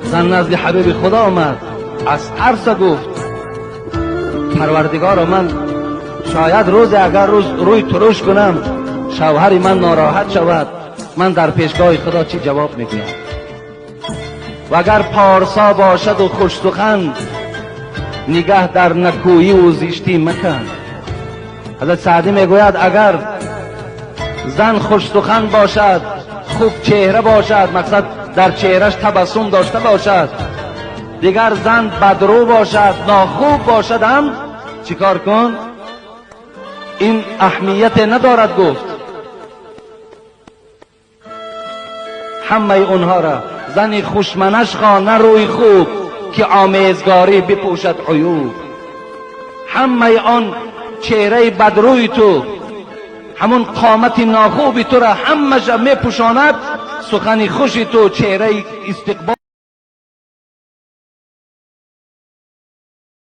زن نزد حبیب خدا آمد، از ترس گفت پروردگار من شاید روز اگر روی ترش کنم شوهر من ناراحت شود، من در پیشگاه خدا چی جواب میگویم؟ و اگر پارسا باشد و خوش سخن، نگه در نکویی و زشتی مکن. حضرت سعدی میگوید اگر زن خوش سخن باشد، خوب چهره باشد، مقصد در چهرش تبسم داشته باشد، دیگر زن بدرو باشد، ناخوب باشد، هم چیکار کن؟ این اهمیت ندارد. گفت همه اونها را زنی خوشمنش خواه، نه روی خوب که آمیزگاری بپوشد عیوب. همه آن چهره بدروی تو، همون قامت ناخوبی تو را همش میپوشاند سخن خوشی تو، چهره استقبال